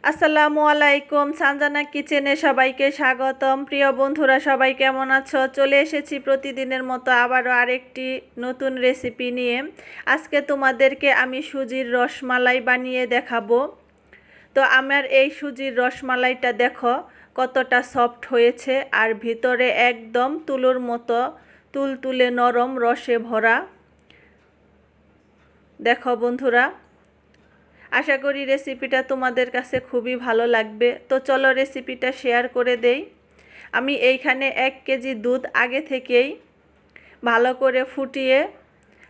আসসালামু আলাইকুম, সানজানা কিচেনে সবাইকে স্বাগতম। প্রিয় বন্ধুরা, সবাই কেমন আছো? চলে এসেছি প্রতিদিনের মতো আবারও আরেকটি নতুন রেসিপি নিয়ে। আজকে তোমাদেরকে আমি সুজির রসমালাই বানিয়ে দেখাবো। তো আমার এই সুজির রসমালাইটা দেখো কতটা সফট হয়েছে, আর ভিতরে একদম তুলোর মতো তুলতুলে নরম রসে ভরা। দেখো বন্ধুরা, আশা করি রেসিপিটা তোমাদের কাছে খুবই ভালো লাগবে। তো চলো রেসিপিটা শেয়ার করে দেই। আমি এইখানে 1 কেজি দুধ আগে থেকেই ভালো করে ফুটিয়ে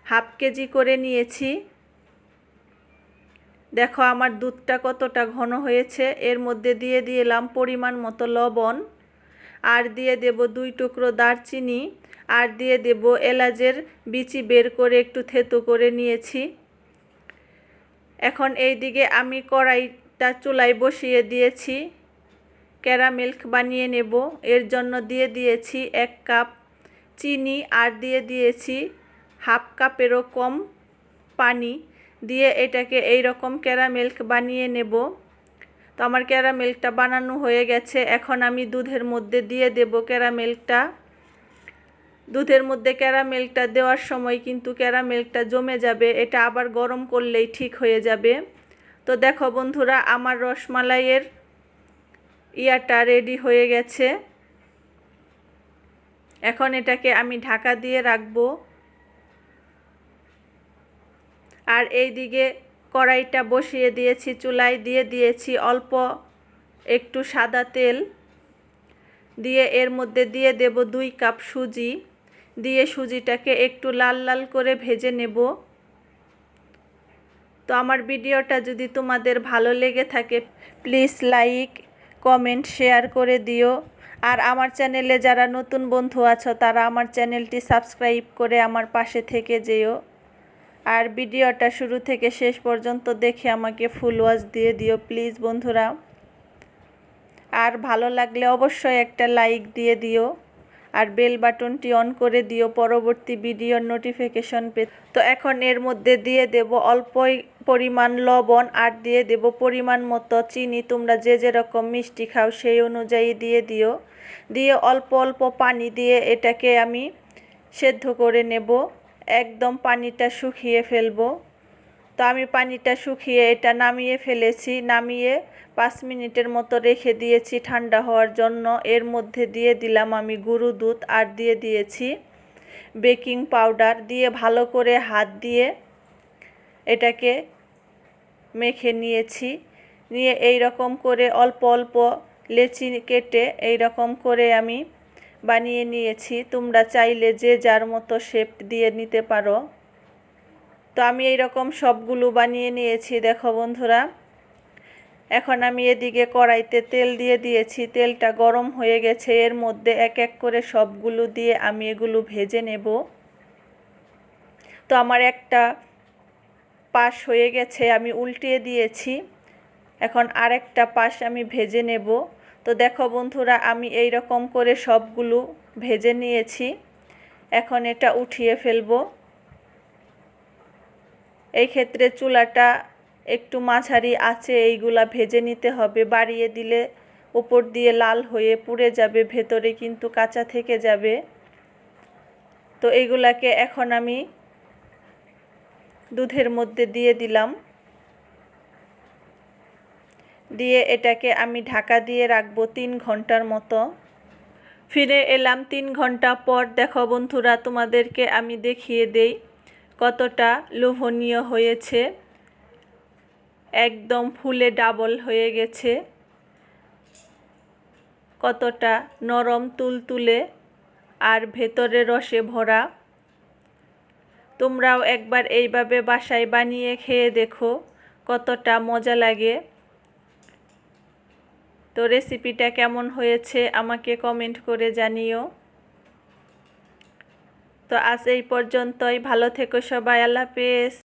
হাফ কেজি করে নিয়েছি। দেখো আমার দুধটা কতটা ঘন হয়েছে। এর মধ্যে দিয়ে দিলাম পরিমাণ মতো লবণ, আর দিয়ে দেব 2 টুকরো দারচিনি, আর দিয়ে দেব এলাচের বিচি বের করে একটু থেতো করে নিয়েছি। এখন এই দিকে আমি কড়াইটা চুলায় বসিয়ে দিয়েছি, ক্যারামেল বানিয়ে নেব। এর জন্য দিয়ে দিয়েছি 1 কাপ চিনি, আর দিয়ে দিয়েছি হাফ কাপেরও কম পানি দিয়ে এটাকে এই রকম ক্যারামেল বানিয়ে নেব। তো আমার ক্যারামেলটা বানানো হয়ে গেছে। এখন আমি দুধের মধ্যে দিয়ে দেব ক্যারামেলটা। দুধের মধ্যে ক্যারামেলটা দেওয়ার সময় কিন্তু ক্যারামেলটা জমে যাবে, এটা আবার গরম করলেই ঠিক হয়ে যাবে। তো দেখো বন্ধুরা, আমার রসমালাইয়ের ইয়াটা রেডি হয়ে গেছে। এখন এটাকে আমি ঢাকা দিয়ে রাখবো। আর এই দিকে কড়াইটা বসিয়ে দিয়েছি, চুলায় দিয়ে দিয়েছি অল্প একটু সাদা তেল দিয়ে এর মধ্যে দিয়ে দেব 2 কাপ সুজি দিয়ে সুজিটাকে একটু লাল লাল করে ভেজে নেব। তো আমার ভিডিওটা যদি তোমাদের ভালো লেগে থাকে প্লিজ লাইক, কমেন্ট, শেয়ার করে দিও। আর আমার চ্যানেলে যারা নতুন বন্ধু আছো তারা আমার চ্যানেলটি সাবস্ক্রাইব করে আমার পাশে থেকে যেও। আর ভিডিওটা শুরু থেকে শেষ পর্যন্ত দেখে আমাকে ফুল ওয়াচ দিয়ে দিও প্লিজ বন্ধুরা। আর ভালো লাগলে অবশ্যই একটা লাইক দিয়ে দিও, আর বেল বাটনটি অন করে দিও পরবর্তী ভিডিওর নোটিফিকেশন পেতে। তো এখন এর মধ্যে দিয়ে দেব অল্প পরিমাণ লবণ, আর দিয়ে দেব পরিমাণ মতো চিনি। তোমরা যে যেরকম মিষ্টি খাও সেই অনুযায়ী দিয়ে দিও। দিয়ে অল্প অল্প পানি দিয়ে এটাকে আমি সেদ্ধ করে নেব, একদম পানিটা শুকিয়ে ফেলবো। তো আমি পানিটা শুকিয়ে এটা নামিয়ে ফেলেছি। নামিয়ে 5 মিনিটের মতো রেখে দিয়েছি ঠান্ডা হওয়ার জন্য। এর মধ্যে দিয়ে দিলাম আমি গুঁড়ো দুধ, আর দিয়ে দিয়েছি বেকিং পাউডার। দিয়ে ভালো করে হাত দিয়ে এটাকে মেখে নিয়েছি। নিয়ে এই রকম করে অল্প অল্প লেচি কেটে এই রকম করে আমি বানিয়ে নিয়েছি। তোমরা চাইলে যে যার মতো শেপ দিয়ে নিতে পারো। তো আমি এই রকম সবগুলো বানিয়ে নিয়েছি দেখো বন্ধুরা। এখন আমি এদিকে কড়াইতে তেল দিয়ে দিয়েছি, তেলটা গরম হয়ে গেছে। এর মধ্যে এক এক করে সবগুলো দিয়ে আমি এগুলো ভেজে নেব। তো আমার একটা পাশ হয়ে গেছে, আমি উল্টিয়ে দিয়েছি। এখন আরেকটা পাশ আমি ভেজে নেব। তো দেখো বন্ধুরা, আমি এই রকম করে সবগুলো ভেজে নিয়েছি। এখন এটা উঠিয়ে ফেলবো। এই ক্ষেত্রে চুলাটা একটু মাঝারি আঁচে এইগুলা ভেজে নিতে হবে। বাড়িয়ে দিলে উপর দিয়ে লাল হয়ে পুড়ে যাবে, ভেতরে কিন্তু কাঁচা থেকে যাবে। তো এইগুলাকে এখন আমি দুধের মধ্যে দিয়ে দিলাম। দিয়ে এটাকে আমি ঢাকা দিয়ে রাখবো 3 ঘন্টার মতো। ফিরে এলাম 3 ঘন্টা পর। দেখো বন্ধুরা, তোমাদেরকে আমি দেখিয়ে দেই কতটা লোভনীয় হয়েছে। একদম ফুলে ডাবল হয়ে গেছে, কতটা নরম তুলতুলে আর ভেতরে রসে ভরা। তোমরাও একবার এইভাবে বাসায় বানিয়ে খেয়ে দেখো কতটা মজা লাগে। তো রেসিপিটা কেমন হয়েছে আমাকে কমেন্ট করে জানিও। তো আজ এই পর্যন্তই। ভালো থেকো সবাই। আল্লাহ হাফেজ।